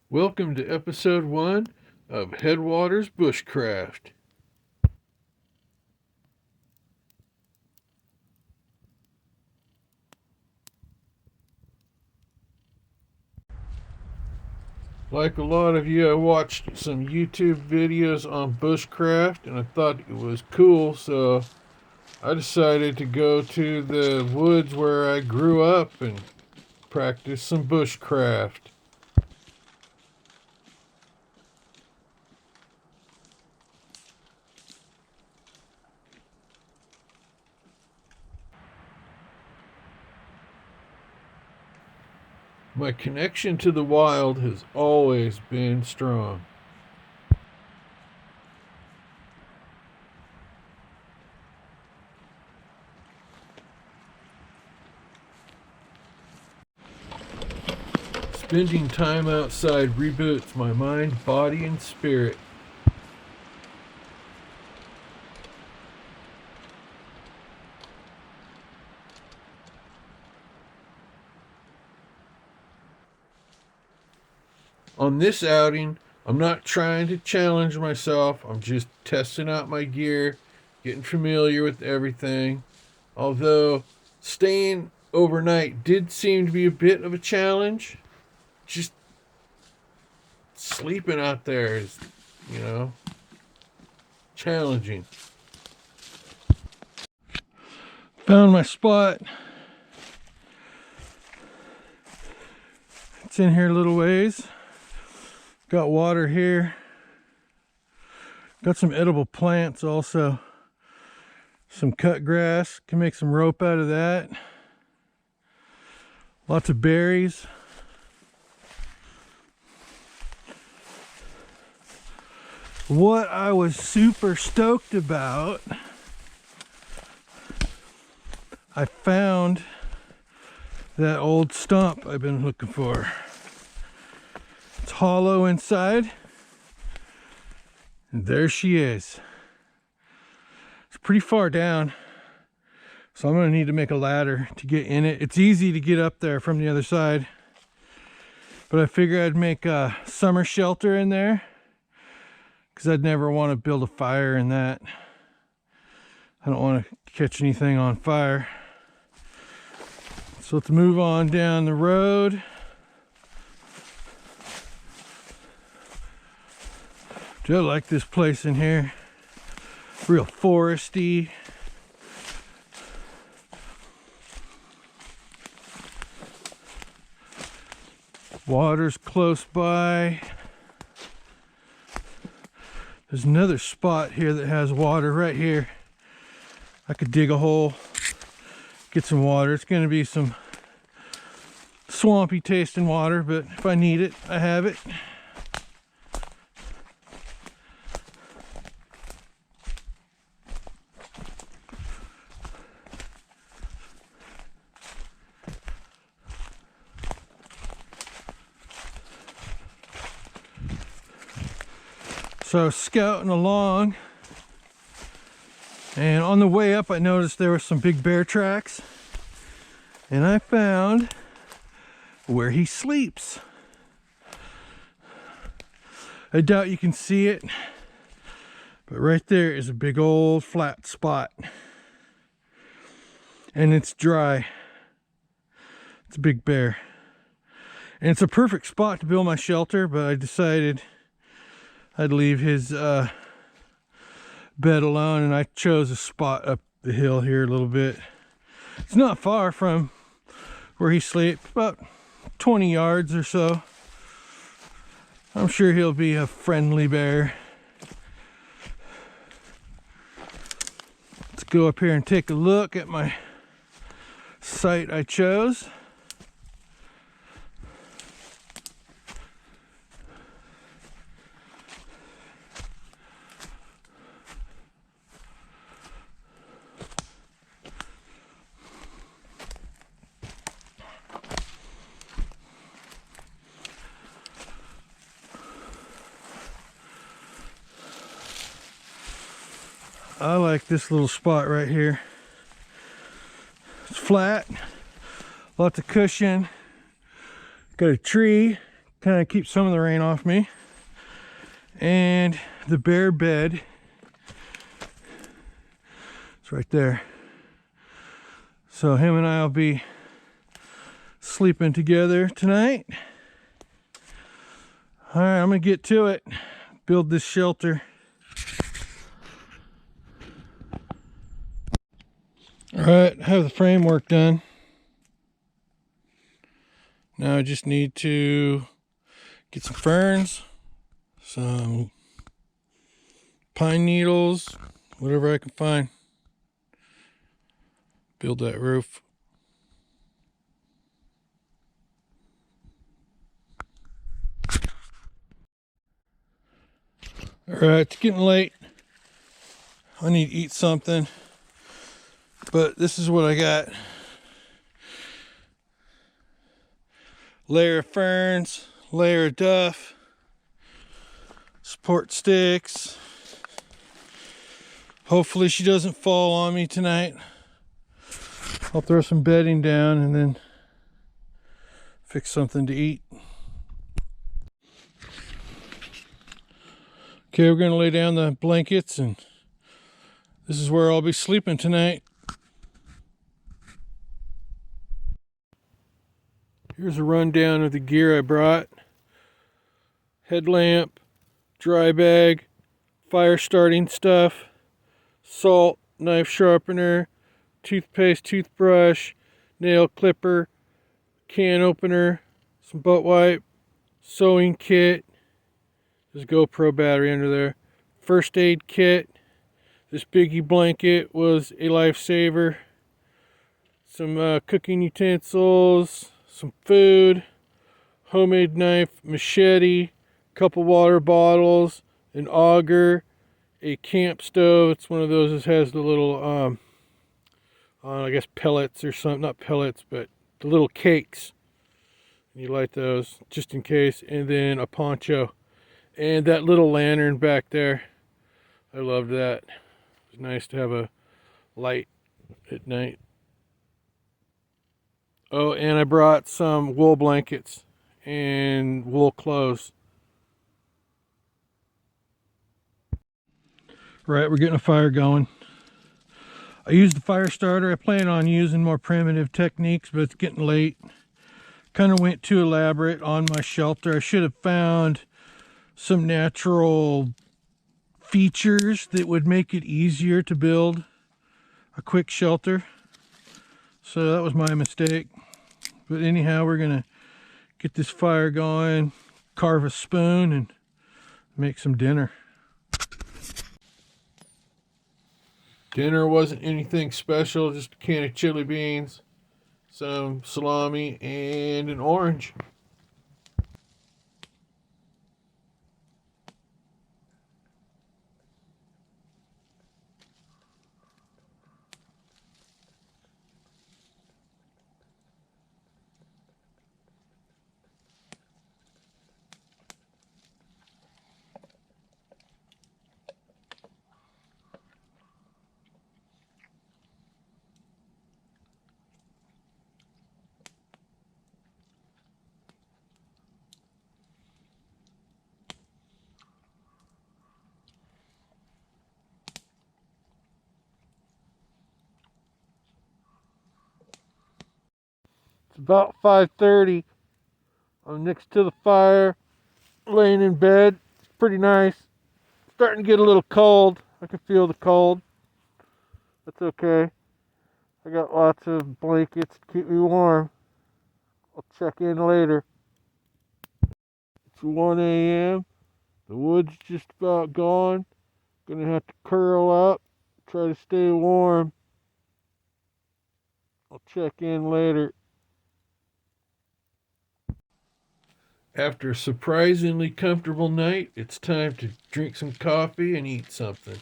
Welcome to episode 1 of Headwaters Bushcraft. Like a lot of you, I watched some YouTube videos on bushcraft and I thought it was cool, so I decided to go to the woods where I grew up and practice some bushcraft. My connection to the wild has always been strong. Spending time outside reboots my mind, body, and spirit. On this outing, I'm not trying to challenge myself. I'm just testing out my gear, getting familiar with everything. Although staying overnight did seem to be a bit of a challenge. Just sleeping out there is, challenging. Found my spot. It's in here a little ways. Got water here. Got some edible plants also. Some cut grass. Can make some rope out of that. Lots of berries. What I was super stoked about, I found that old stump I've been looking for. It's hollow inside, and there she is. It's pretty far down, so I'm gonna need to make a ladder to get in it. It's easy to get up there from the other side, but I figured I'd make a summer shelter in there because I'd never want to build a fire in that. I don't want to catch anything on fire. So let's move on down the road. Do I like this place in here? Real foresty. Water's close by. There's another spot here that has water right here. I could dig a hole, get some water. It's going to be some swampy tasting water, but if I need it, I have it. So I was scouting along, and on the way up I noticed there were some big bear tracks, and I found where he sleeps. I doubt you can see it, but right there is a big old flat spot, and it's dry. It's a big bear, and it's a perfect spot to build my shelter, but I decided I'd leave his bed alone, and I chose a spot up the hill here a little bit. It's not far from where he sleeps, about 20 yards or so. I'm sure he'll be a friendly bear. Let's go up here and take a look at my site I chose. I like this little spot right here. It's flat, lots of cushion, got a tree kind of keep some of the rain off me. And the bear bed, it's right there. So him and I will be sleeping together tonight. All right, I'm gonna get to it. Build this shelter. All right, I have the framework done. Now I just need to get some ferns, some pine needles, whatever I can find. Build that roof. All right, it's getting late. I need to eat something, but this is what I got. Layer of ferns, layer of duff, support sticks. Hopefully she doesn't fall on me tonight. I'll throw some bedding down and then fix something to eat. Okay, we're gonna lay down the blankets, and this is where I'll be sleeping tonight. Here's a rundown of the gear I brought. Headlamp, dry bag, fire starting stuff, salt, knife sharpener, toothpaste, toothbrush, nail clipper, can opener, some butt wipe, sewing kit. There's a GoPro battery under there. First aid kit. This biggie blanket was a lifesaver. Some cooking utensils, some food, homemade knife, machete, couple water bottles, an auger, a camp stove. It's one of those that has the little, I guess pellets or something. Not pellets, but the little cakes. You light those just in case. And then a poncho. And that little lantern back there. I loved that. It's nice to have a light at night. Oh, and I brought some wool blankets and wool clothes. Right, we're getting a fire going. I used the fire starter. I plan on using more primitive techniques, but it's getting late. Kind of went too elaborate on my shelter. I should have found some natural features that would make it easier to build a quick shelter. So that was my mistake. But anyhow, we're gonna get this fire going, carve a spoon, and make some dinner. Dinner wasn't anything special, just a can of chili beans, some salami, and an orange. It's about 5:30. I'm next to the fire, laying in bed. It's pretty nice. Starting to get a little cold. I can feel the cold. That's okay. I got lots of blankets to keep me warm. I'll check in later. It's 1 a.m. The wood's just about gone. Gonna have to curl up, try to stay warm. I'll check in later. After a surprisingly comfortable night, it's time to drink some coffee and eat something.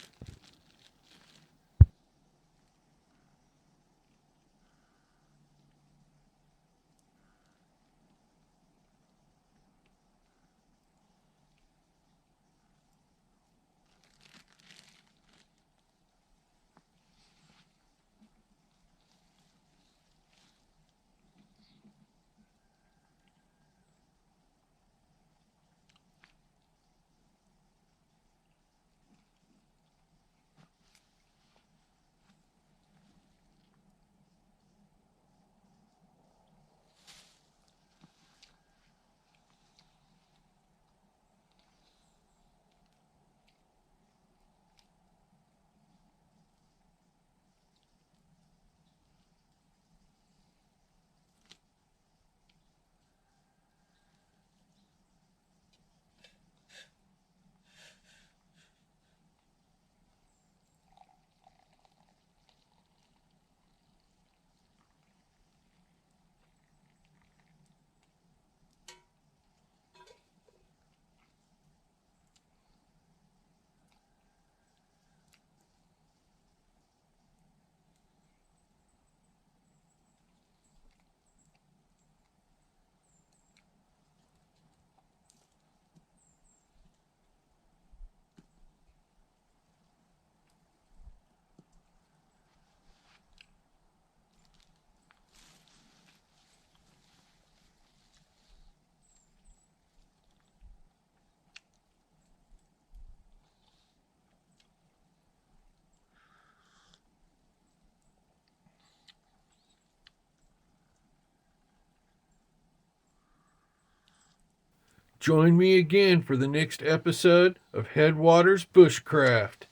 Join me again for the next episode of Headwaters Bushcraft.